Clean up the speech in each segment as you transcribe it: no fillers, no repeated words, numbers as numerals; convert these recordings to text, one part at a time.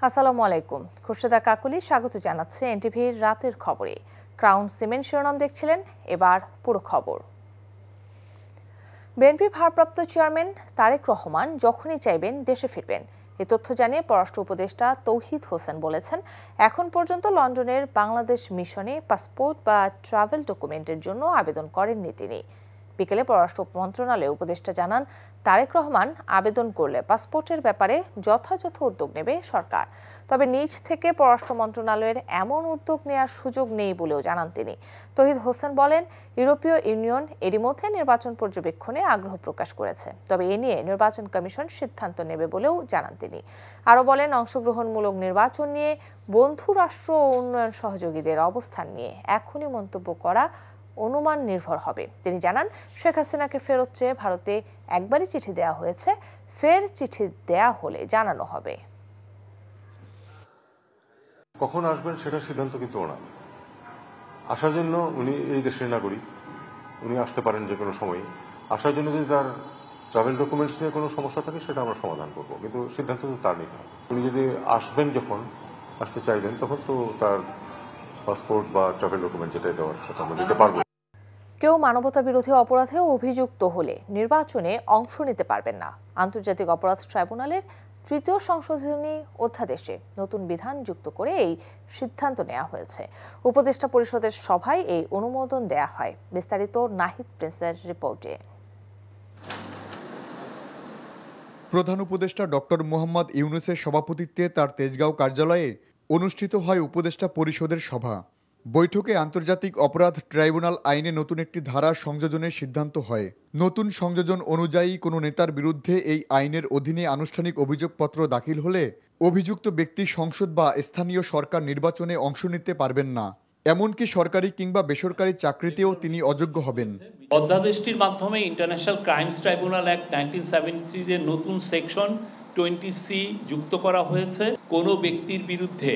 আসসালামু আলাইকুম। খুরশেদা কাকুলি স্বাগত জানাচ্ছে এনটিভির রাতের খবরে। ক্রাউন সিমেন্ট শিরোনাম দেখছিলেন, এবার পুরো খবর। বিএনপি ভারপ্রাপ্ত চেয়ারম্যান তারেক রহমান যখনই চাইবেন দেশে ফিরবেন। এ তথ্য জানিয়ে পররাষ্ট্র উপদেষ্টা তৌহিদ হোসেন বলেছেন, এখন পর্যন্ত লন্ডনের বাংলাদেশ মিশনে পাসপোর্ট বা ট্রাভেল ডকুমেন্টের জন্য আবেদন করেননি তিনি। বিকেলে পররাষ্ট্র মন্ত্রণালয়ে উপদেষ্টা জানান, তারেক রহমান আবেদন করলে পাসপোর্টের ব্যাপারে যথাযথ উদ্যোগ নেবে সরকার। তবে নিজ থেকে পররাষ্ট্র মন্ত্রণালয়ের এমন উদ্যোগ নেওয়ার সুযোগ নেই বলেও জানান তিনি। তৌহিদ হোসেন বলেন, ইউরোপীয় ইউনিয়ন এরই মধ্যে নির্বাচন পর্যবেক্ষণে আগ্রহ প্রকাশ করেছে, তবে এ নিয়ে নির্বাচন কমিশন সিদ্ধান্ত নেবে বলেও জানান তিনি। আরও বলেন, অংশগ্রহণমূলক নির্বাচন নিয়ে বন্ধু রাষ্ট্র ও উন্নয়ন সহযোগীদের অবস্থান নিয়ে এখনই মন্তব্য করা অনুমান নির্ভর হবে। তিনি জানান, শেখ হাসিনাকে ফেরত চেয়ে ভারতে একবারই চিঠি দেওয়া হয়েছে, ফের চিঠি দেয়া হলে জানানো হবে। কখন আসবেন সেটার সিদ্ধান্ত কিন্তু ওনার। আসার জন্য উনি এই দেশের নাগরিক, উনি আসতে পারেন যে কোনো সময়। আসার জন্য যদি তার ট্রাভেল ডকুমেন্টস নিয়ে কোনো সমস্যা থাকে সেটা আমরা সমাধান করবো, কিন্তু সিদ্ধান্ত তো তার নিতে হবে। উনি যদি আসবেন, যখন আসতে চাইবেন, তখন তো তার পাসপোর্ট বা ট্রাভেল ডকুমেন্ট যেটাই দেওয়ার সেটা আমরা দিতে পারবো। কেউ মানবতা বিরোধী অপরাধে অভিযুক্ত হলে নির্বাচনে অংশ নিতে পারবেন না। আন্তর্জাতিক অপরাধ ট্রাইব্যুনালের ৩য় সংশোধনী অধ্যাদেশে নতুন বিধান যুক্ত করে এই সিদ্ধান্ত নেওয়া হয়েছে। উপদেষ্টা পরিষদের সভায় এই অনুমোদন দেয়া হয়। বিস্তারিত নাহিদ প্রিন্সের রিপোর্টে। প্রধান উপদেষ্টা ডক্টর মোহাম্মদ ইউনূসের সভাপতিত্বে তার তেজগাঁও কার্যালয়ে অনুষ্ঠিত হয় উপদেষ্টা পরিষদের সভা। বৈঠকে আন্তর্জাতিক অপরাধ ট্রাইব্যুনাল আইনে নতুন একটি ধারা সংযোজনের সিদ্ধান্ত হয়। নতুন সংযোজন অনুযায়ী কোনো নেতার বিরুদ্ধে এই আইনের অধীনে আনুষ্ঠানিক অভিযোগপত্র দাখিল হলে অভিযুক্ত ব্যক্তি সংসদ বা স্থানীয় সরকার নির্বাচনে অংশ নিতে পারবেন না। এমনকি সরকারি কিংবা বেসরকারি চাকরিতেও তিনি অযোগ্য হবেন। অধ্যাদেশটির মাধ্যমে ইন্টারন্যাশনাল ক্রাইমস ট্রাইব্যুনাল অ্যাক্ট 1973 এর নতুন সেকশন 20C যুক্ত করা হয়েছে। কোনো ব্যক্তির বিরুদ্ধে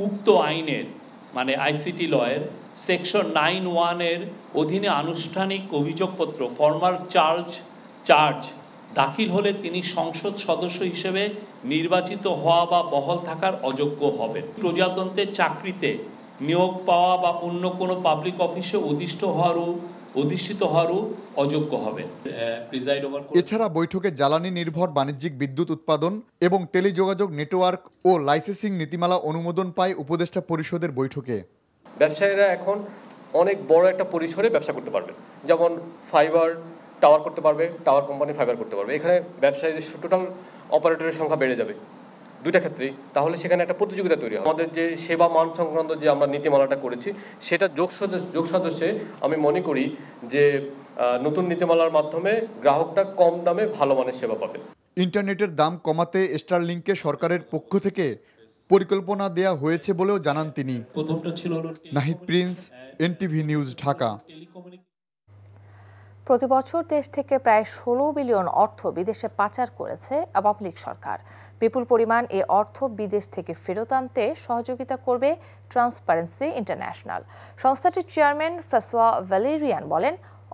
উক্ত আইনের মানে আইসিটি লয়ের সেকশন 9(1) এর অধীনে আনুষ্ঠানিক অভিযোগপত্র ফর্মাল চার্জ দাখিল হলে তিনি সংসদ সদস্য হিসেবে নির্বাচিত হওয়া বা বহাল থাকার অযোগ্য হবেন। প্রজাতন্ত্রের চাকরিতে নিয়োগ পাওয়া বা অন্য কোনো পাবলিক অফিসে অধিষ্ঠিত হওয়ারও অযোগ্য হবেন। এছাড়া বৈঠকে জ্বালানি নির্ভর বাণিজ্যিক বিদ্যুৎ উৎপাদন এবং টেলিযোগাযোগ নেটওয়ার্ক ও লাইসেন্সিং নীতিমালা অনুমোদন পায় উপদেষ্টা পরিষদের বৈঠকে। ব্যবসায়ীরা এখন অনেক বড় একটা পরিসরে ব্যবসা করতে পারবে, যেমন ফাইবার টাওয়ার করতে পারবে, টাওয়ার কোম্পানি ফাইবার করতে পারবে। এখানে ব্যবসায়ীদের টোটাল অপারেটরের সংখ্যা বেড়ে যাবে দুইটা ক্ষেত্রেই। তাহলে সেখানে একটা প্রতিযোগিতা তৈরি হয়। আমাদের যে সেবা মান সংক্রান্ত যে আমরা নীতিমালাটা করেছি, সেটা যোগসাজশে আমি মনে করি যে নতুন নীতিমালার মাধ্যমে গ্রাহকটা কম দামে ভালো মানের সেবা পাবে। ইন্টারনেটের দাম কমাতে স্টারলিংকে সরকারের পক্ষ থেকে পরিকল্পনা দেয়া হয়েছে বলেও জানান তিনি। Nahid Prince, NTV news, Dhaka. প্রতি বছর দেশ থেকে প্রায় 16 বিলিয়ন অর্থ বিদেশে পাচার করেছে আওয়ামী লীগ সরকার। বিপুল পরিমাণ এ অর্থ বিদেশ থেকে ফেরত আনতে সহযোগিতা করবে ট্রান্সপারেন্সি ইন্টারন্যাশনাল। সংস্থাটির চেয়ারম্যান ফ্রাসোয়া ভ্যালেরিয়ান বলেন,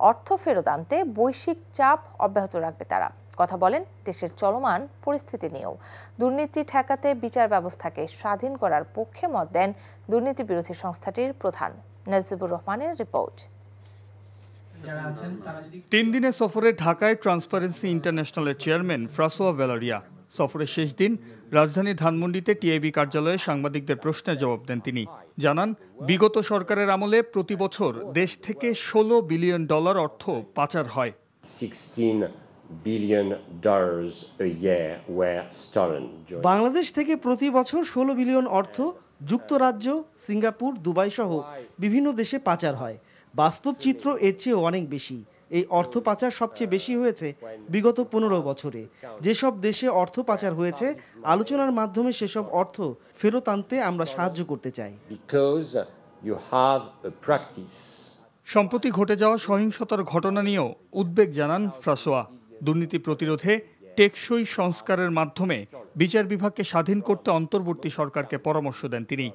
অর্থ ফেরত আনতে বৈশ্বিক চাপ অব্যাহত রাখবে তারা। কথা বলেন দেশের চলমান পরিস্থিতি নিয়েও। দুর্নীতি ঠেকাতে বিচার ব্যবস্থাকে স্বাধীন করার পক্ষে মত দেন দুর্নীতি বিরোধী সংস্থাটির প্রধান। নাজিবুর রহমানের রিপোর্ট। 3 দিনের সফরে ঢাকায় ট্রান্সপারেন্সি ইন্টারন্যাশনালের চেয়ারম্যান ফ্রাসোয়া ভ্যালেরিয়া। সফরের শেষ দিন রাজধানী ধানমন্ডিতে টিআইবি কার্যালয়ে সাংবাদিকদের প্রশ্নের জবাব দেন তিনি। জানান, বিগত সরকারের আমলে প্রতি বছর দেশ থেকে $16 বিলিয়ন অর্থ পাচার হয়। $16 billion a year were stolen. Bangladesh থেকে প্রতি বছর 16 বিলিয়ন অর্থ যুক্তরাজ্য, সিঙ্গাপুর, দুবাই সহ বিভিন্ন দেশে পাচার হয়। বাস্তব চিত্র এর চেয়ে অনেক বেশি। এই অর্থ পাচার সবচেয়ে বেশি হয়েছে বিগত 15 বছরে। যেসব দেশে অর্থ পাচার হয়েছে, আলোচনার মাধ্যমে সেসব অর্থ ফেরত আনতে আমরা সাহায্য করতে চাই। সম্প্রতি ঘটে যাওয়া সহিংসতার ঘটনা নিয়েও উদ্বেগ জানান ফ্রাসোয়া। দুর্নীতি প্রতিরোধে টেকসই সংস্কারের মাধ্যমে বিচার বিভাগকে স্বাধীন করতে অন্তর্বর্তী সরকারকে পরামর্শ দেন তিনি।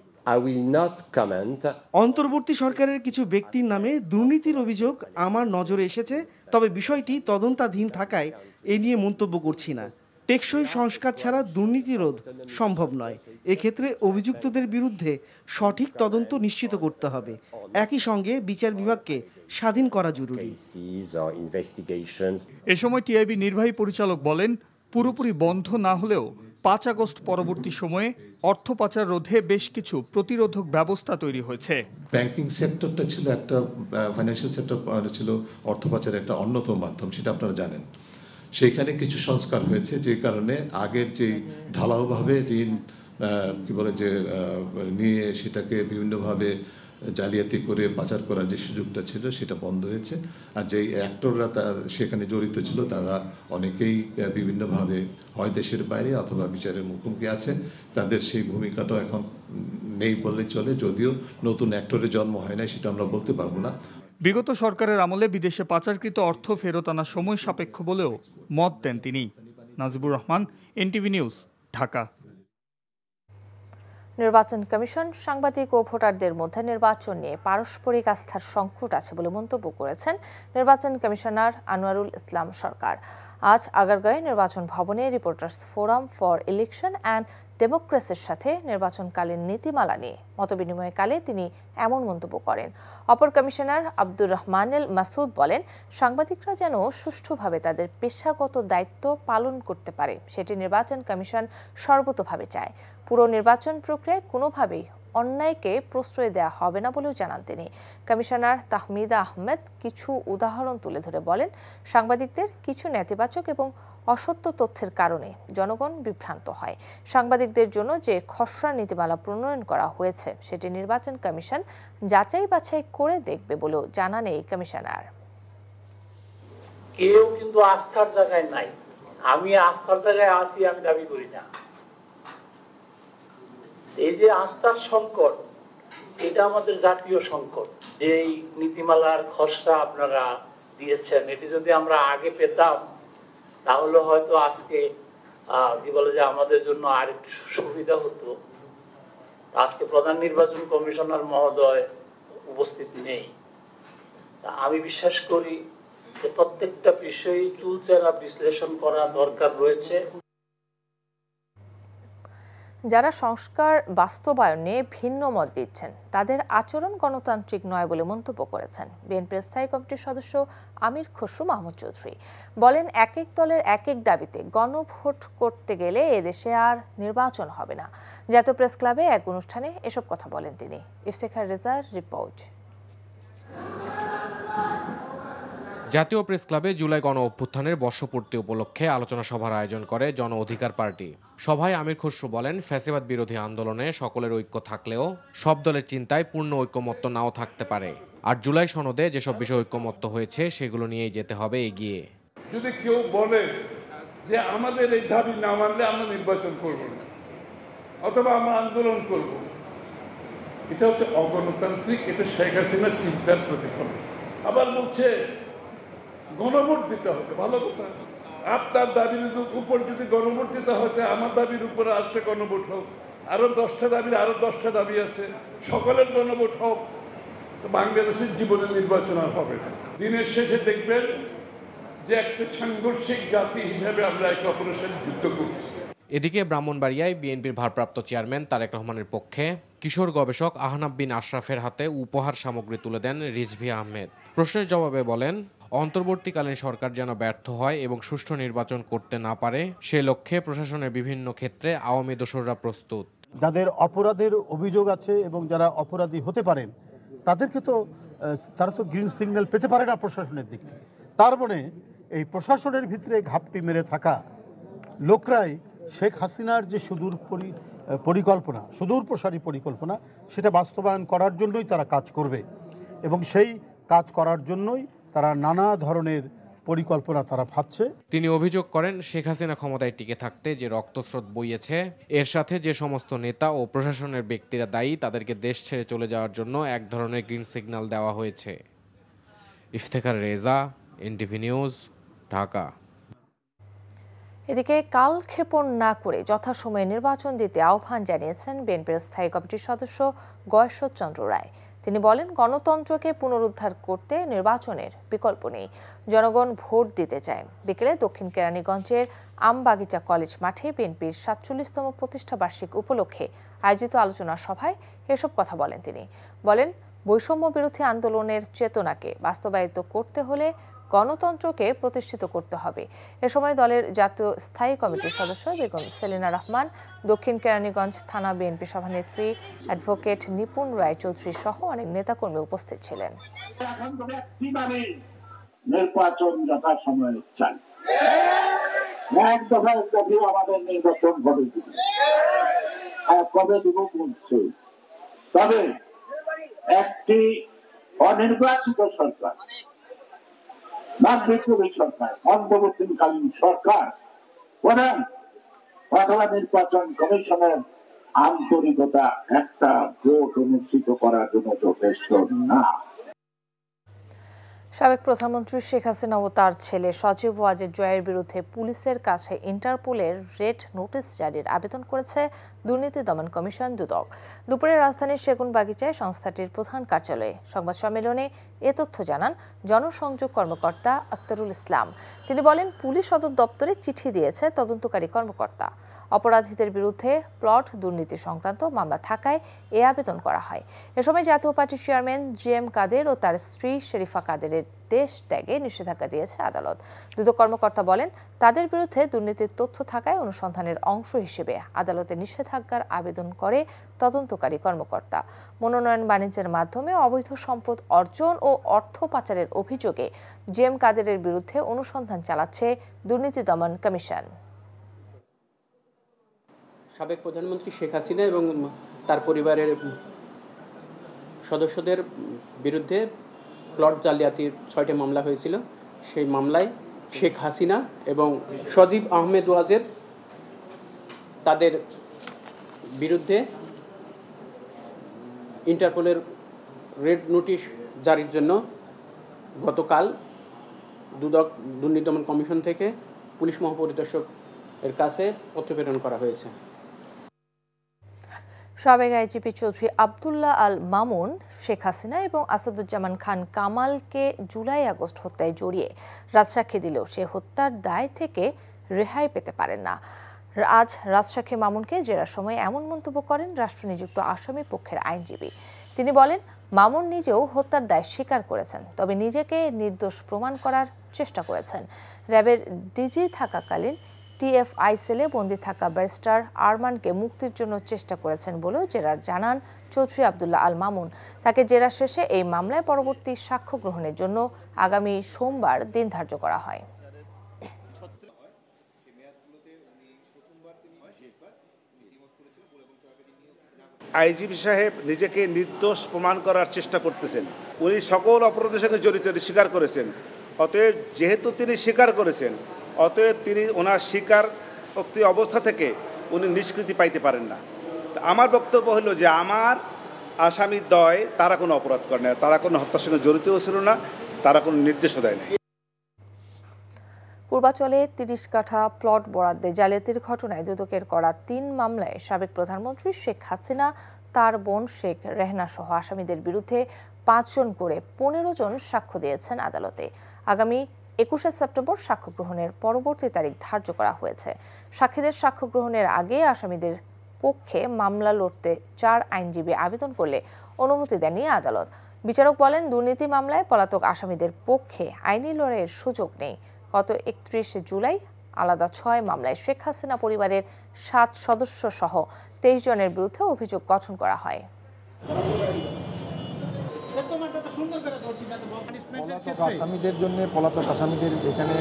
অন্তর্বর্তী সরকারের কিছু ব্যক্তির নামে দুর্নীতির অভিযোগ আমার নজরে এসেছে, তবে বিষয়টি তদন্তাধীন থাকায় এ নিয়ে মন্তব্য করছি না। টেকসই সংস্কার ছাড়া দুর্নীতি রোধ সম্ভব নয়। এক্ষেত্রে অভিযুক্তদের বিরুদ্ধে সঠিক তদন্ত নিশ্চিত করতে হবে। একই সঙ্গে বিচার বিভাগকে স্বাধীন করা জরুরি। এ সময় টিআইবি নির্বাহী পরিচালক বলেন, পুরোপুরি বন্ধ না হলেও 5 আগস্ট পরবর্তী সময়ে অর্থ পাচার রোধে বেশ কিছু প্রতিরোধক ব্যবস্থা তৈরি হয়েছে। ব্যাংকিং সেক্টরটা ছিল একটা, ফাইন্যান্সিয়াল সেক্টর ছিল অর্থ পাচারের একটা অন্যতম মাধ্যম, সেটা আপনারা জানেন। সেখানে কিছু সংস্কার হয়েছে, যে কারণে আগের যে ঢালাওভাবে ঋণ নিয়ে সেটাকে বিভিন্নভাবে জালিয়াতি করে পাচার করার যে সুযোগটা ছিল সেটা বন্ধ হয়েছে। আর যেই অ্যাক্টররা সেখানে জড়িত ছিল তারা অনেকেই বিভিন্নভাবে হয় দেশের বাইরে অথবা বিচারের মুখোমুখি আছে, তাদের সেই ভূমিকাটাও এখন নেই বললে চলে। যদিও নতুন অ্যাক্টরের জন্ম হয় না, সেটা আমরা বলতে পারবো না। বিগত সরকারের আমলে বিদেশে পাচারকৃত অর্থ ফেরত আনা সময় সাপেক্ষ বলেও মত দেন তিনি। Najibur Rahman, NTV news, Dhaka. নির্বাচন কমিশন সাংবাদিক ও ভোটারদের মধ্যে নির্বাচন নিয়ে পারস্পরিক আস্থার সংকট আছে বলে মন্তব্য করেছেন নির্বাচন কমিশনার আনোয়ারুল ইসলাম সরকার। আজ আগারগাঁওয়ে নির্বাচন ভবনে reporters forum for election and ডেমোক্রেসির সাথে নির্বাচনকালীন নীতিমালা নিয়ে মতবিনিময়কালে তিনি এমন মন্তব্য করেন। অপর কমিশনার আব্দুর রহমানুল মাসুদ বলেন, সাংবাদিকরা যেন সুষ্ঠুভাবে তাদের পেশাগত দায়িত্ব পালন করতে পারে, সেটি নির্বাচন কমিশন সর্বতোভাবে চায়। পুরো নির্বাচন প্রক্রিয়ায় কোনোভাবেই অন্যায়কে প্রশ্রয় দেওয়া হবে না বলেও জানান তিনি। কমিশনার তাহমিদা আহমেদ কিছু উদাহরণ তুলে ধরে বলেন, সাংবাদিকদের কিছু নেতিবাচক এবং অসত্য তথ্যের কারণে জনগণ বিভ্রান্ত হয়। সাংবাদিকদের জন্য যে খসড়া নীতিমালা প্রণয়ন করা হয়েছে সেটি নির্বাচন কমিশন যাচাই বাছাই করে দেখবে বলেও জানান এই কমিশনার। কেউ কিন্তু আস্থার জায়গায় নাই, আমি আস্থার জায়গায় আসি আমি দাবি করি না। এই যে আস্থার সংকট, এটা আমাদের জাতীয় সংকট। যে নীতিমালার খসড়া আপনারা দিয়েছেন, এটি যদি আমরা আগে পেতাম তাহলে হয়তো আজকে আমাদের জন্য আর একটু সুবিধা হতো। আজকে প্রধান নির্বাচন কমিশনার মহোদয় উপস্থিত নেই। আমি বিশ্বাস করি যে প্রত্যেকটা বিষয়ই চুলচেরা বিশ্লেষণ করা দরকার রয়েছে। যারা সংস্কার বাস্তবায়ন নিয়ে ভিন্ন মত দিচ্ছেন তাদের আচরণ গণতান্ত্রিক নয় বলে মন্তব্য করেছেন বিএনপির স্থায়ী কমিটির সদস্য আমির খসরু মাহমুদ চৌধুরী। বলেন, এক এক দলের এক এক দাবিতে গণভোট করতে গেলে এদেশে আর নির্বাচন হবে না। জাতীয় প্রেস ক্লাবে এক অনুষ্ঠানে এসব কথা বলেন তিনি। ইফতেখার রেজার রিপোর্ট। জাতীয় প্রেস ক্লাবে জুলাই গণ অভ্যুত্থানের বর্ষপূর্তি উপলক্ষে আলোচনা সভার আয়োজন করে জন অধিকার পার্টি। সভায় আমির খসরু বলেন, ফ্যাসিবাদ বিরোধী আন্দোলনে সকলের ঐক্য থাকলেও সব দলের চিন্তায় পূর্ণ ঐক্যমত্য নাও থাকতে পারে। আর জুলাই সনদে যেসব বিষয় ঐক্যমত্য হয়েছে সেগুলো নিয়েই যেতে হবে এগিয়ে। যদি কেউ বলে যে আমাদের এই দাবি না মানলে আমরা নির্বাচন করব না অথবা আমরা আন্দোলন করব, এটা হচ্ছে অগণতান্ত্রিক, এটা শেখ হাসিনার চিন্তার প্রতিফলন। আবার বলছে গণভোট দিতে হবে, ভালো কথা। আপনার দাবির উপর যদি গণভোট দিতে হয়, আমার দাবির উপর আরেকটা গণভোট হোক, আরো 10টা দাবির আরো 10টা দাবি আছে, সকলের গণভোট হোক। তো বাংলাদেশের জীবনে নির্বাচন আর হবে না। দিনের শেষে দেখবেন যে একটা সাংঘর্ষিক জাতি হিসাবে আমরা একে অপরের সাথে যুদ্ধ করছি। এদিকে ব্রাহ্মণবাড়িয়ায় বিএনপির ভারপ্রাপ্ত চেয়ারম্যান তারেক রহমানের পক্ষে কিশোর গবেষক আহনাব বিন আশরাফের হাতে উপহার সামগ্রী তুলে দেন রিজভী আহমেদ। প্রশ্নের জবাবে বলেন, অন্তর্বর্তীকালীন সরকার যেন ব্যর্থ হয় এবং সুষ্ঠু নির্বাচন করতে না পারে সে লক্ষ্যে প্রশাসনের বিভিন্ন ক্ষেত্রে আওয়ামী দোসররা প্রস্তুত। যাদের অপরাধের অভিযোগ আছে এবং যারা অপরাধী হতে পারেন তাদেরকে তো তারা তো গ্রিন সিগন্যাল পেতে পারে না প্রশাসনের দিক থেকে। তার মানে এই প্রশাসনের ভিতরে ঘাপটি মেরে থাকা লোকরাই শেখ হাসিনার যে সুদূরপ্রসারী পরিকল্পনা সেটা বাস্তবায়ন করার জন্যই তারা কাজ করবে এবং সেই কাজ করার জন্যই তারা নানা ধরনের পরিকল্পনা তারা ভাবছে। তিনি অভিযোগ করেন, শেখ হাসিনা ক্ষমতায় টিকে থাকতে যে রক্তস্রোত বইয়েছে এর সাথে যে সমস্ত নেতা ও প্রশাসনের ব্যক্তিরা দায়ী তাদেরকে দেশ ছেড়ে চলে যাওয়ার জন্য এক ধরনের গ্রিন সিগন্যাল দেওয়া হয়েছে। Iftekhar Reza, NTV news, Dhaka. এদিকে কালক্ষেপণ না করে যথাসময়ে নির্বাচন দিতে আহ্বান জানিয়েছেন বিএনপির স্থায়ী কমিটির সদস্য গয়েশ্বর চন্দ্র রায়। তিনি বলেন, গণতন্ত্রকে পুনরুদ্ধার করতে নির্বাচনের বিকল্প নেই, জনগণ ভোট দিতে চায়। বিকেলে দক্ষিণ কেরানীগঞ্জের আমবাগিচা কলেজ মাঠে বিএনপির ৪৭তম প্রতিষ্ঠা বার্ষিক উপলক্ষে আয়োজিত আলোচনা সভায় এসব কথা বলেন তিনি। বলেন, বৈষম্য বিরোধী আন্দোলনের চেতনাকে বাস্তবায়িত করতে হলে গণতন্ত্রকে প্রতিষ্ঠিত করতে হবে। এ সময় দলের জাতীয় স্থায়ী কমিটির সদস্য বেগম সেলিনা রহমান, দক্ষিণ কেরানীগঞ্জ থানা বিএনপি সভানেত্রী অ্যাডভোকেট নিপুণ রায় চৌধুরী সহ অনেক নেতাকর্মী উপস্থিত ছিলেন। নির্বাচন যথাসময়ে চাই, এক দফায় আমাদের নির্বাচন কবে দিব বলছে, তবে একটি অনির্বাচিত সরকার বা বিপ্লবী সরকার, অন্তর্বর্তীকালীন সরকার প্রধান অথবা নির্বাচন কমিশনের আন্তরিকতা একটা ভোট অনুষ্ঠিত করার জন্য যথেষ্ট না। সাবেক প্রধানমন্ত্রী শেখ হাসিনা ও তার ছেলে সজীব ওয়াজেদ জয়ের বিরুদ্ধে পুলিশের কাছে ইন্টারপোলের রেড নোটিশ জারির আবেদন করেছে দুর্নীতি দমন কমিশন দুদক। দুপুরে রাজধানীর সেগুনবাগিচায় সংস্থাটির প্রধান কার্যালয়ে সংবাদ সম্মেলনে এ তথ্য জানান জনসংযোগ কর্মকর্তা আক্তারুল ইসলাম। তিনি বলেন, পুলিশ সদর দপ্তরে চিঠি দিয়েছে তদন্তকারী কর্মকর্তা। অপরাধীদের বিরুদ্ধে প্লট দুর্নীতি সংক্রান্ত মামলা থাকায় এ আবেদন করা হয়। এ সময় জাতীয় পার্টির চেয়ারম্যান জিএম কাদের ও তার স্ত্রী শরীফা কাদেরের দেশ ত্যাগে নিষেধাজ্ঞা দিয়েছে আদালত। দুদক কর্মকর্তা বলেন, তাদের বিরুদ্ধে দুর্নীতির তথ্য থাকায় অনুসন্ধানের অংশ হিসেবে আদালতে নিষেধাজ্ঞার আবেদন করে তদন্তকারী কর্মকর্তা। মনোনয়ন বাণিজ্যের মাধ্যমে অবৈধ সম্পদ অর্জন ও অর্থ পাচারের অভিযোগে জিএম কাদেরের বিরুদ্ধে অনুসন্ধান চালাচ্ছে দুর্নীতি দমন কমিশন। সাবেক প্রধানমন্ত্রী শেখ হাসিনা এবং তার পরিবারের সদস্যদের বিরুদ্ধে প্লট জালিয়াতির ৬টি মামলা হয়েছিল। সেই মামলায় শেখ হাসিনা এবং সজীব আহমেদ ওয়াজেদ তাদের বিরুদ্ধে ইন্টারপোলের রেড নোটিশ জারির জন্য গতকাল দুদক দুর্নীতি দমন কমিশন থেকে পুলিশ মহাপরিদর্শক এর কাছে পত্র প্রেরণ করা হয়েছে। সাবেক আইজিপি চৌধুরী আব্দুল্লাহ আল মামুন শেখ হাসিনা এবং আসাদুজ্জামান খান কামালকে জুলাই আগস্ট হত্যায় জড়িয়ে রাজসাক্ষী দিলেও সে হত্যার দায় থেকে রেহাই পেতে পারেন না। আজ রাজসাক্ষী মামুনকে জেরার সময় এমন মন্তব্য করেন রাষ্ট্রনিযুক্ত আসামি পক্ষের আইনজীবী। তিনি বলেন, মামুন নিজেও হত্যার দায় স্বীকার করেছেন, তবে নিজেকে নির্দোষ প্রমাণ করার চেষ্টা করেছেন। র্যাবের ডিজি থাকাকালীন টিএফআই সেলে বন্দী থাকা ব্যারিস্টার আরমানকে মুক্তির জন্য চেষ্টা করেছেন বলেও জেরার জানান চৌধুরী আব্দুল্লাহ আল মামুন। তাকে জেরা শেষে এই মামলায় পরবর্তী সাক্ষ্য গ্রহণের জন্য আগামী সোমবার দিন ধার্য করা হয়। আইজিপি সাহেব নিজেকে নির্দোষ প্রমাণ করার চেষ্টা করতেছেন। উনি সকল অপরাধের সঙ্গে জড়িত স্বীকার করেছেন। অতএব যেহেতু তিনি স্বীকার করেছেন, অতএব তিনি ওনার স্বীকারোক্তি অবস্থা থেকে উনি নিষ্কৃতি পাইতে পারেন না। আমার বক্তব্য হলো যে আমার আসামি দ্বয় তারা কোনো অপরাধ করে না, তারা কোনো হত্যার সঙ্গে জড়িতও ছিল না, তারা কোনো নির্দেশও দেয় না। পূর্বাচলে ৩০ কাঠা প্লট বরাদ্দে জালিয়াতির ঘটনায় দুদকের করা ৩ মামলায় সাবেক প্রধানমন্ত্রী শেখ হাসিনা, তার বোন শেখ রেহনা সহ আসামিদের বিরুদ্ধে ৫ জন করে ১৫ জন সাক্ষ্য দিয়েছেন আদালতে। আগামী ২১শে সেপ্টেম্বর সাক্ষ্য গ্রহণের পরবর্তী তারিখ ধার্য করা হয়েছে। সাক্ষীদের সাক্ষ্য গ্রহণের আগে আসামিদের পক্ষে মামলা লড়তে ৪ আইনজীবী আবেদন করলে অনুমতি দেননি আদালত। বিচারক বলেন, দুর্নীতি মামলায় পলাতক আসামিদের পক্ষে আইনি লড়াইয়ের সুযোগ নেই। গত ৩১ জুলাই আলাদা ৬ মামলায় শেখ হাসিনা পরিবারের ৭ সদস্য সহ ২৩ জনের বিরুদ্ধে অভিযোগ গঠন করা হয়। পলাতক আসামিদের জন্য পলাতক আসামিদের এখানে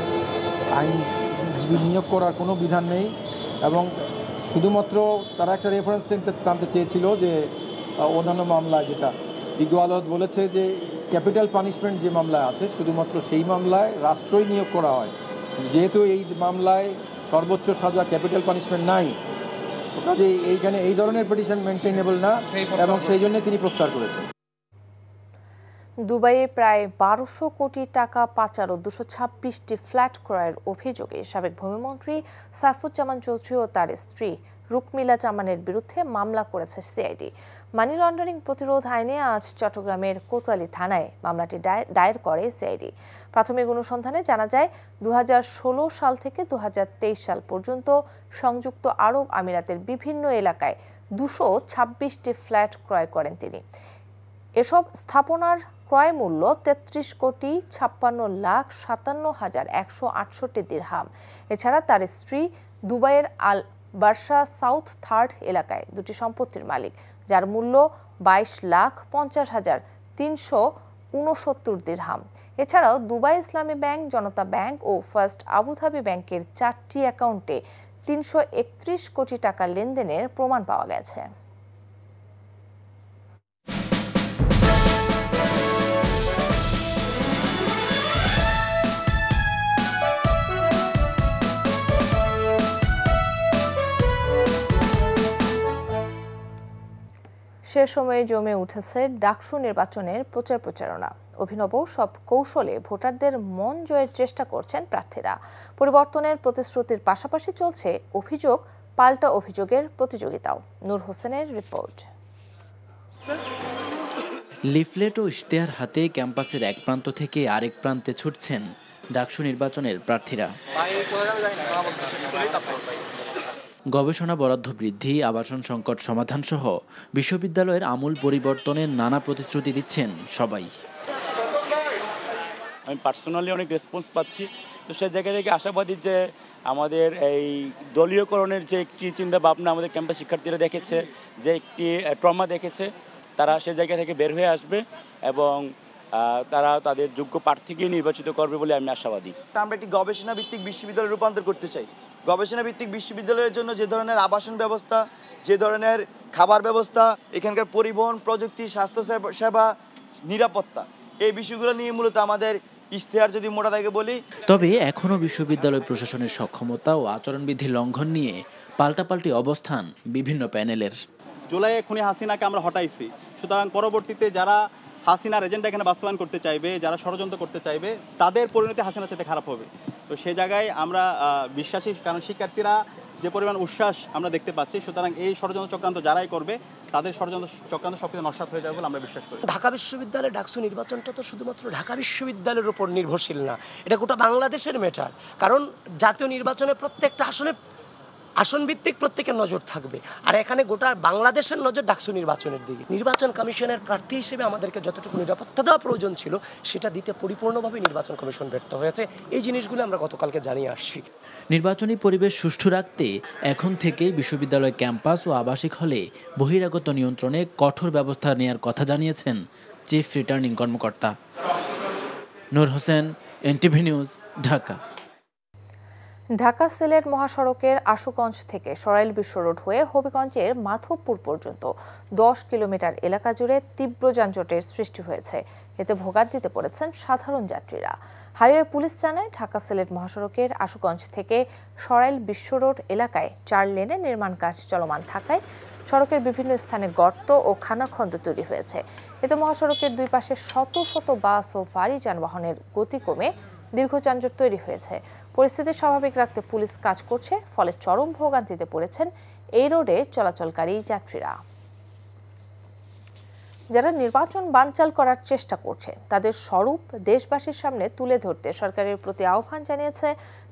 আইনজীবী নিয়োগ করার কোনো বিধান নেই এবং শুধুমাত্র তারা একটা রেফারেন্স টানতে চেয়েছিল যে অন্যান্য মামলায় যেটা বিজ্ঞ আদালত বলেছে যে ক্যাপিটাল পানিশমেন্ট যে মামলায় আছে শুধুমাত্র সেই মামলায় রাষ্ট্রই নিয়োগ করা হয়। যেহেতু এই মামলায় সর্বোচ্চ সাজা ক্যাপিটাল পানিশমেন্ট নাই, কাজে এইখানে এই ধরনের পিটিশন মেনটেনেবল না এবং সেই জন্য তিনি প্রত্যাহার করেছেন। দুবাইয়ে প্রায় ১২০০ কোটি টাকা পাচার ও ২২৬টি ফ্ল্যাট ক্রয়ের অভিযোগে সাবেক ভূমিমন্ত্রী সাইফুজ্জামান চৌধুরী ও তার স্ত্রী রুকমিলা জামানের বিরুদ্ধে মামলা করেছে সিআইডি। মানি লন্ডারিং প্রতিরোধ আইনে আজ চট্টগ্রামের কোতোয়ালি থানায় মামলাটি দায়ের করে সিআইডি। প্রাথমিক অনুসন্ধানে জানা যায় 2016 সাল থেকে 2023 সাল পর্যন্ত সংযুক্ত আরব আমিরাতের বিভিন্ন এলাকায় 226টি ফ্ল্যাট ক্রয় করেন তিনি। এসব স্থাপনার ক্রয় মূল্য 33,56,57,168 দিরহাম। এছাড়া তার স্ত্রী দুবাইয়ের আল বার্সা সাউথ থার্ড এলাকায় দুটি সম্পত্তির মালিক, যার মূল্য 22,50,369 দিরহাম। এছাড়াও দুবাই ইসলামী ব্যাংক, জনতা ব্যাংক ও ফার্স্ট আবুধাবি ব্যাংকের 4টি অ্যাকাউন্টে 331 কোটি টাকা লেনদেনের প্রমাণ পাওয়া গেছে। সে সময়ে জমে উঠেছে ডাকসু নির্বাচনের প্রচারণা। অভিনব সব কৌশলে ভোটারদের মন জয়ের চেষ্টা করছেন প্রার্থীরা। পরিবর্তনের প্রতিশ্রুতির পাশাপাশি চলছে অভিযোগ পাল্টা অভিযোগের প্রতিযোগিতাও। নূর হোসেনের রিপোর্ট। লিফলেট ও ইশতেহার হাতে ক্যাম্পাসের এক প্রান্ত থেকে আরেক প্রান্তে ছুটছেন ডাকসু নির্বাচনের প্রার্থীরা। গবেষণা বরাদ্দ বৃদ্ধি, আবাসন সংকট সমাধান সহ বিশ্ববিদ্যালয়ের আমূল পরিবর্তনের নানা প্রতিশ্রুতি দিচ্ছেন সবাই। আমি পার্সোনালি অনেক রেসপন্স পাচ্ছি, তো সেই জায়গা থেকে আশাবাদী যে আমাদের এই দলীয়করণের যে একটি চিন্তা ভাবনা আমাদের ক্যাম্পাস শিক্ষার্থীরা দেখেছে, যে একটি ট্রমা দেখেছে, তারা সে জায়গা থেকে বের হয়ে আসবে এবং তারা তাদের যোগ্য প্রার্থীকে নির্বাচিত করবে বলে আমি আশাবাদী। আমরা একটি গবেষণা ভিত্তিক বিশ্ববিদ্যালয় রূপান্তর করতে চাই। গবেষণা ভিত্তিক বিশ্ববিদ্যালয়ের জন্য যে ধরনের আবাসন ব্যবস্থা, যে ধরনের খাবার ব্যবস্থা, এখানকার পরিবহন, প্রযুক্তি, স্বাস্থ্য সেবা, নিরাপত্তা, এই বিষয়গুলো নিয়ে মূলত আমাদের ইশতেহার যদি মোটা থেকে বলি। তবে এখনও বিশ্ববিদ্যালয় প্রশাসনের সক্ষমতা ও আচরণবিধি লঙ্ঘন নিয়ে পাল্টাপাল্টি অবস্থান বিভিন্ন প্যানেলের। জুলাইয়ে খুনি হাসিনাকে আমরা হটাইছি, সুতরাং পরবর্তীতে যারা হাসিনার এজেন্ডা এখানে বাস্তবায়ন করতে চাইবে, যারা ষড়যন্ত্র করতে চাইবে, তাদের পরিণতি হাসিনার চাইতে খারাপ হবে। তো সেই জায়গায় আমরা বিশ্বাসী, কারণ শিক্ষার্থীরা যে পরিমাণ উচ্ছ্বাস আমরা দেখতে পাচ্ছি, সুতরাং এই ষড়যন্ত্র চক্রান্ত যারাই করবে তাদের ষড়যন্ত্র চক্রান্ত সবকিছু নস্যাৎ হয়ে যাবে বলে আমরা বিশ্বাস করি। ঢাকা বিশ্ববিদ্যালয়ের ডাকসু নির্বাচনটা তো শুধুমাত্র ঢাকা বিশ্ববিদ্যালয়ের উপর নির্ভরশীল না, এটা গোটা বাংলাদেশের ম্যাটার। কারণ জাতীয় নির্বাচনে প্রত্যেকটা আসন ভিত্তিক প্রত্যেকের নজর থাকবে, আর এখানে গোটা বাংলাদেশের নজর ডাকসু নির্বাচনের দিকে। নির্বাচন কমিশনের প্রার্থী হিসেবে আমাদেরকে যতটুকু নিরাপত্তা দেওয়া প্রয়োজন ছিল সেটা দিতে পরিপূর্ণভাবে নির্বাচন কমিশন ব্যর্থ হয়েছে। এই জিনিসগুলো আমরা গতকালকে জানিয়ে আসছি। নির্বাচনী পরিবেশ সুষ্ঠু রাখতে এখন থেকেই বিশ্ববিদ্যালয় ক্যাম্পাস ও আবাসিক হলে বহিরাগত নিয়ন্ত্রণে কঠোর ব্যবস্থা নেওয়ার কথা জানিয়েছেন চিফ রিটার্নিং কর্মকর্তা। নূর হোসেন, এনটিভি নিউজ, ঢাকা। ঢাকা সিলেট মহাসড়কের আশুগঞ্জ থেকে সরাইল বিশ্ব রোড হয়ে হবিগঞ্জের মাধবপুর পর্যন্ত 10 কিলোমিটার এলাকা জুড়ে তীব্র যানজটের সৃষ্টি হয়েছে। এতে ভোগান্তিতে পড়েছেন সাধারণ যাত্রীরা। হাইওয়ে পুলিশ জানায়, ঢাকা সিলেট মহাসড়কের আশুগঞ্জ থেকে সরাইল বিশ্ব রোড এলাকায় 4 লেনে নির্মাণ কাজ চলমান থাকায় সড়কের বিভিন্ন স্থানে গর্ত ও খানাখন্দ তৈরি হয়েছে। এতে মহাসড়কের দুই পাশে শত শত বাস ও ভারী যানবাহনের গতি কমে দীর্ঘ যানজট তৈরি হয়েছে। পরিস্থিতি স্বাভাবিক রাখতে পুলিশ কাজ করছে, ফলে চরম ভোগান্তিতে পড়েছেন এই রোডে চলাচলকারী যাত্রীরা। যারা নির্বাচন বানচাল করার চেষ্টা করছে তাদের স্বরূপ দেশবাসীর সামনে তুলে ধরতে সরকারের প্রতি আহ্বান জানিয়েছে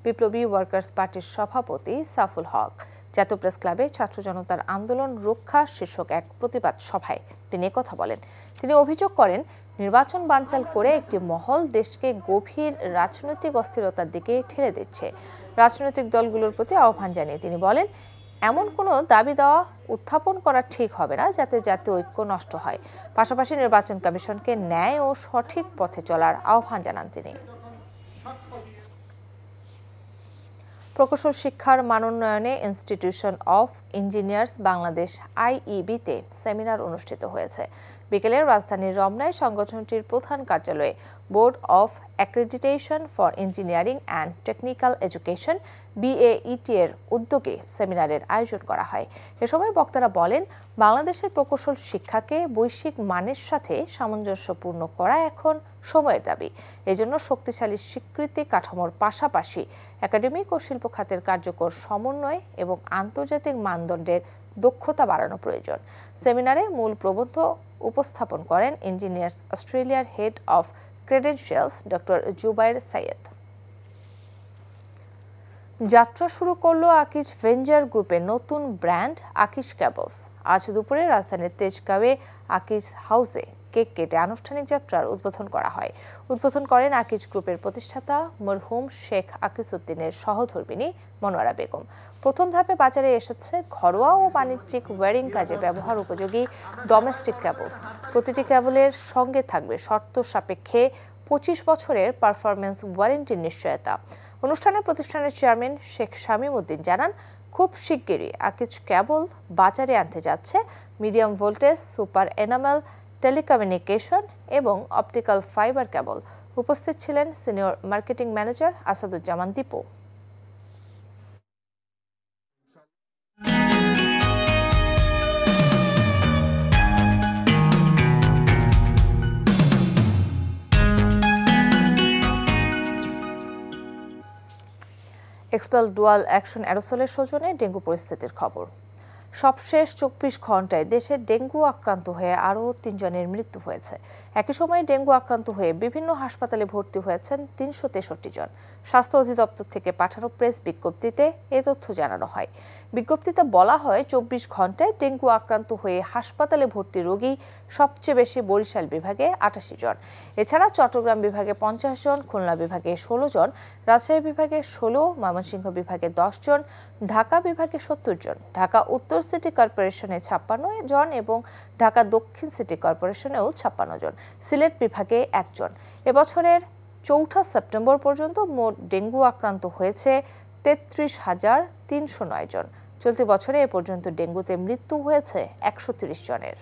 বিপ্লবী ওয়ার্কার্স পার্টির সভাপতি সাফুল হক। জাতীয় প্রেস ক্লাবে ছাত্র জনতার আন্দোলন রক্ষা শীর্ষক এক প্রতিবাদ সভায় তিনি কথা বলেন। তিনি অভিযোগ করেন, নির্বাচন বানচাল করে একটি মহল দেশকে গভীর রাজনৈতিক অস্থিরতার দিকে ঠেলে দিচ্ছে। রাজনৈতিক দলগুলোর প্রতি আহ্বান জানিয়ে তিনি বলেন, এমন কোনো দাবি দেওয়া উত্থাপন করা ঠিক হবে না যাতে জাতীয় ঐক্য নষ্ট হয়। পাশাপাশি নির্বাচন কমিশনকে ন্যায় ও সঠিক পথে চলার আহ্বান জানান তিনি। প্রকৌশল শিক্ষার মানোন্নয়নে ইনস্টিটিউশন অফ ইঞ্জিনিয়ার্স বাংলাদেশ আইইবিতে সেমিনার অনুষ্ঠিত হয়েছে। বিকেলে রাজধানীর রমনায় সংগঠনটির প্রধান কার্যালয়ে board of accreditation for engineering and technical education BAET এর উদ্যোগে সেমিনারের আয়োজন করা হয়। এ সময় বক্তারা বলেন, বাংলাদেশের প্রকৌশল শিক্ষাকে বৈশ্বিক মানের সাথে সামঞ্জস্যপূর্ণ করা এখন সময়ের দাবি। এজন্য শক্তিশালী স্বীকৃতি কাঠামোর পাশাপাশি একাডেমিক ও শিল্প খাতের কার্যকর সমন্বয় এবং আন্তর্জাতিক মানদণ্ডের দক্ষতা বাড়ানো প্রয়োজন। সেমিনারে মূল প্রবন্ধ উপস্থাপন করেন ইঞ্জিনিয়ার্স অস্ট্রেলিয়ার head of credentials doctor Zubair Syed. যাত্রা শুরু করলো আকিজ ভেঞ্চার গ্রুপের নতুন ব্র্যান্ড আকিজ কেবলস। আজ দুপুরে রাজধানীর তেজগাঁওয়ে আকিজ হাউসে কেক কেটে আনুষ্ঠানিক যাত্রার উদ্বোধন করা হয়। উদ্বোধন করেন আকিজ গ্রুপের প্রতিষ্ঠাতা মরহুম শেখ আকিজউদ্দিনের সহধর্মিণী মনোয়ারা বেগম। প্রথম ধাপে বাজারে এসেছে ঘরোয়া ও বাণিজ্যিক ওয়্যারিং কাজে ব্যবহার উপযোগী ডোমেস্টিক কেবলস। প্রতিটি কেবলের সঙ্গে থাকবে শর্ত সাপেক্ষে 25 বছরের পারফরমেন্স ওয়ারেন্টির নিশ্চয়তা। অনুষ্ঠানে প্রতিষ্ঠানের চেয়ারম্যান শেখ শামীম উদ্দিন জানান, খুব শিগগিরই আকিজ কেবল বাজারে আনতে যাচ্ছে medium voltage, super enamel, telecommunication এবং অপটিক্যাল ফাইবার কেবল। উপস্থিত ছিলেন senior marketing manager Asaduzzaman Dipu. Expel dual action অ্যারোসলের সৌজন্যে ডেঙ্গু পরিস্থিতির খবর। সবশেষ 24 ঘন্টায় দেশে ডেঙ্গু আক্রান্ত হয়ে আরও 3 জনের মৃত্যু হয়েছে। একই সময়ে ডেঙ্গু আক্রান্ত হয়ে বিভিন্ন হাসপাতালে ভর্তি হয়েছেন 363 জন। স্বাস্থ্য অধিদপ্তর থেকে পাঠানো প্রেস বিজ্ঞপ্তিতে এ তথ্য জানানো হয়। বিজ্ঞপ্তিতে বলা হয়, 24 ঘন্টায় ডেঙ্গু আক্রান্ত হয়ে হাসপাতালে ভর্তি রোগী সবচেয়ে বেশি বরিশাল বিভাগে 88 জন। এছাড়া চট্টগ্রাম বিভাগে 50 জন, খুলনা বিভাগে 16 জন, রাজশাহী বিভাগে 16, ময়মনসিংহ বিভাগে 10 জন, ঢাকা বিভাগে 70 জন, ঢাকা উত্তর সিটি কর্পোরেশনে 56 জন এবং ঢাকা দক্ষিণ সিটি কর্পোরেশনেও 56 জন, সিলেট বিভাগে 1 জন। এবছরের 4 সেপ্টেম্বর পর্যন্ত মোট ডেঙ্গু আক্রান্ত হয়েছে 33,309 জন। চলতি বছরে এ পর্যন্ত ডেঙ্গুতে মৃত্যু হয়েছে 130 জনের।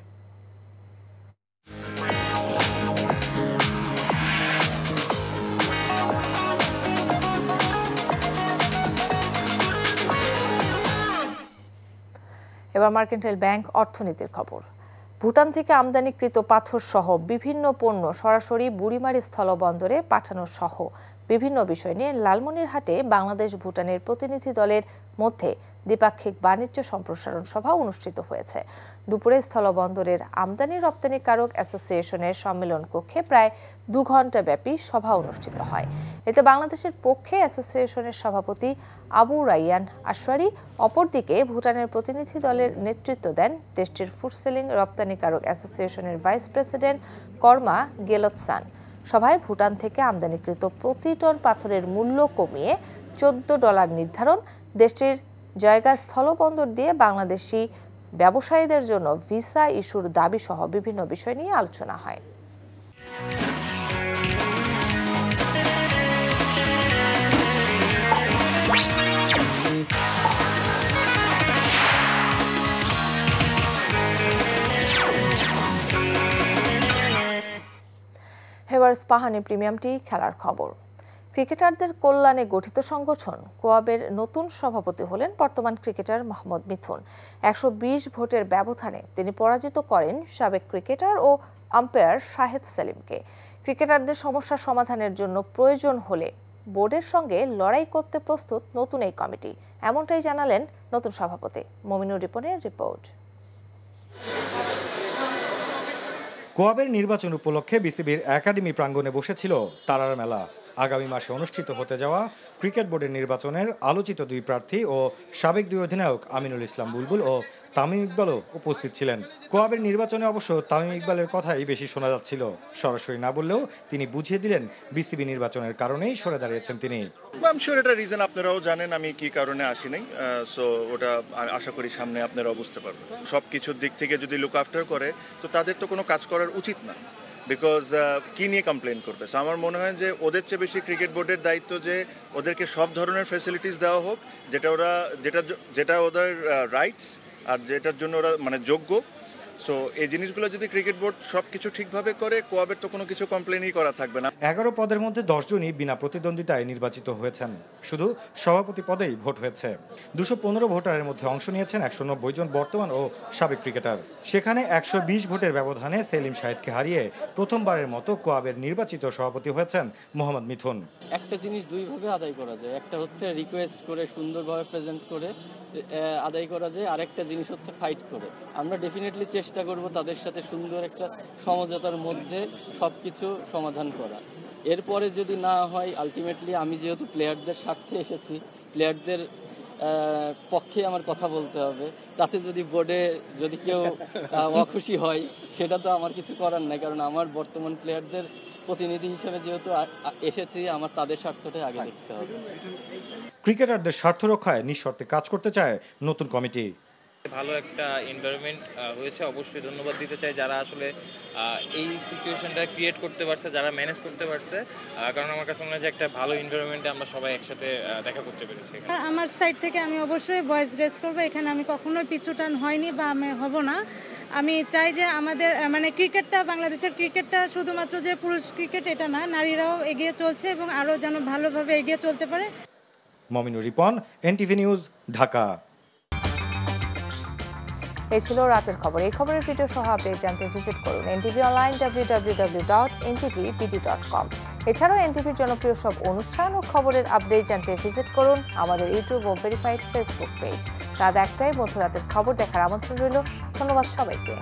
এবার মার্কেন্টাইল ব্যাংক অর্থনীতির খবর। ভুটান থেকে আমদানিকৃত পাথর সহ বিভিন্ন পণ্য সরাসরি বুড়িমারি স্থলবন্দরে পাঠানো সহ বিভিন্ন বিষয় নিয়ে লালমনিরহাটে বাংলাদেশ ভুটানের প্রতিনিধি দলের মধ্যে দ্বিপাক্ষিক বাণিজ্য সম্প্রসারণ সভা অনুষ্ঠিত হয়েছে। দুপুরে স্থলবন্দরের আমদানি রপ্তানিকারক অ্যাসোসিয়েশনের সম্মেলন কক্ষে প্রায় 2 ঘণ্টা ব্যাপী সভা অনুষ্ঠিত হয়। এতে বাংলাদেশের পক্ষে অ্যাসোসিয়েশনের সভাপতি আবু রাইয়ান আশওয়ারি, অপরদিকে ভুটানের প্রতিনিধি দলের নেতৃত্ব দেন দেশটির ফুড সেলিং রপ্তানিকারক অ্যাসোসিয়েশনের ভাইস প্রেসিডেন্ট কর্মা গেলতসান। সভায় ভুটান থেকে আমদানিকৃত প্রতি টন পাথরের মূল্য কমিয়ে $14 নির্ধারণ, দেশটির জায়গা স্থলবন্দর দিয়ে বাংলাদেশি ব্যবসায়ীদের জন্য ভিসা ইস্যুর দাবি সহ বিভিন্ন বিষয় নিয়ে আলোচনা হয়। হেভার স্পাহানি প্রিমিয়ামটি খেলার খবর। ক্রিকেটারদের কল্যাণে গঠিত সংগঠন কোয়াবের নতুন সভাপতি হলেন বর্তমান ক্রিকেটার মোহাম্মদ মিথুন। 120 ভোটের ব্যবধানে তিনি পরাজিত করেন সাবেক ক্রিকেটার ও আম্পায়ার শাহেদ সেলিমকে। ক্রিকেটারদের সমস্যা সমাধানের জন্য প্রয়োজন হলে বোর্ডের সঙ্গে লড়াই করতে প্রস্তুত নতুন এই কমিটি, এমনটাই জানালেন নতুন সভাপতি। মমিনুর রিপনের রিপোর্ট। কোয়াবের নির্বাচন উপলক্ষে বিসিবির একাডেমি প্রাঙ্গণে বসেছিল তারার মেলা। আগামী মাসে অনুষ্ঠিত হতে যাওয়া ক্রিকেট বোর্ডের নির্বাচনের আলোচিত 2 প্রার্থী ও সাবেক 2 অধিনায়ক আমিনুল ইসলাম বুলবুল ও তামিম ইকবালও উপস্থিত ছিলেন। কোয়াবের নির্বাচনে অবশ্য তামিম ইকবালের কথাই বেশি শোনা যাচ্ছিল। সরাসরি না বললেও তিনি বুঝিয়ে দিলেন বিসিবি নির্বাচনের কারণেই সরে দাঁড়িয়েছেন তিনি। এটা রিজন আপনারাও জানেন আমি কি কারণে আসি নাই, সো ওটা আশা করি সামনে আপনারাও বুঝতে পারবেন। সবকিছুর দিক থেকে যদি লুক আফটার করে তো তাদের তো কোনো কাজ করার উচিত না, বিকজ কি নিয়ে কমপ্লেন করবে। সো আমার মনে হয় যে ওদের চেয়ে বেশি ক্রিকেট বোর্ডের দায়িত্ব যে ওদেরকে সব ধরনের ফ্যাসিলিটিস দেওয়া হোক, যেটা ওদের রাইটস আর যেটার জন্য ওরা মানে যোগ্য। সো এই জিনিসগুলো যদি ক্রিকেট বোর্ড সবকিছু ঠিকভাবে করে, কোয়াবের তো কোনো কিছু কমপ্লেনই করা থাকবে না। 11 পদের মধ্যে 10 জনই বিনা প্রতিদ্বন্দ্বিতায় নির্বাচিত হয়েছেন। শুধু সভাপতি পদেই ভোট হয়েছে। 215 ভোটারের মধ্যে অংশ নিয়েছেন 190 জন বর্তমান ও সাবেক ক্রিকেটার। সেখানে 120 ভোটের ব্যবধানে সেলিম শাহেদকে হারিয়ে প্রথমবারের মতো কোয়াবের নির্বাচিত সভাপতি হয়েছেন মোহাম্মদ মিথুন। একটা জিনিস দুইভাবে আদায় করা যায়, একটা হচ্ছে রিকোয়েস্ট করে সুন্দরভাবে প্রেজেন্ট করে আদায় করা যায়, আরেকটা জিনিস হচ্ছে ফাইট করে। আমরা ডেফিনেটলি চেষ্টা করব তাদের সাথে সুন্দর একটা সমঝোতার মধ্যে সব কিছু সমাধান করা। এরপরে যদি না হয়, আলটিমেটলি আমি যেহেতু প্লেয়ারদের স্বার্থে এসেছি, প্লেয়ারদের পক্ষে আমার কথা বলতে হবে। তাতে যদি বোর্ডে যদি কেউ অখুশি হয়, সেটা তো আমার কিছু করার নাই, কারণ আমার বর্তমান প্লেয়ারদের প্রতিনিধি হিসেবে যেহেতু এসেছি, আমার তাদের স্বার্থটাই আগে দেখতে হবে। ক্রিকেটারদের স্বার্থ রক্ষায় নিঃশর্তে কাজ করতে চায় নতুন কমিটি। ভালো একটা এনভায়রনমেন্ট হয়েছে, অবশ্যই ধন্যবাদ দিতে চাই যারা আসলে এই সিচুয়েশনটা ক্রিয়েট করতে পারছে, যারা ম্যানেজ করতে পারছে, কারণ আমার কাছে মনে হয় যে একটা ভালো এনভায়রনমেন্টে আমরা সবাই একসাথে দেখা করতে পেরেছি। আমার সাইড থেকে আমি অবশ্যই ভয়েস রেজ করবো, এখানে আমি কখনোই পিছুটান হয়নি বা আমি হব না। আমি চাই যে আমাদের মানে ক্রিকেটটা, বাংলাদেশের ক্রিকেটটা শুধুমাত্র যে পুরুষ ক্রিকেট এটা না, নারীরাও এগিয়ে চলছে এবং আরও যেন ভালোভাবে এগিয়ে চলতে পারে। Mominur Ripon, NTV news, Dhaka. এই ছিল রাতের খবর। এই খবরের ভিডিও সহ আপডেট জানতে ভিজিট করুন এনটিভি অনলাইন www.ntvbd.com। এছাড়াও এনটিভির জনপ্রিয় সব অনুষ্ঠান ও খবরের আপডেট জানতে ভিজিট করুন আমাদের ইউটিউব ও ভেরিফাইড ফেসবুক পেজ। রাত 1টায় মধ্যরাতের খবর দেখার আমন্ত্রণ রইল। ধন্যবাদ সবাইকে।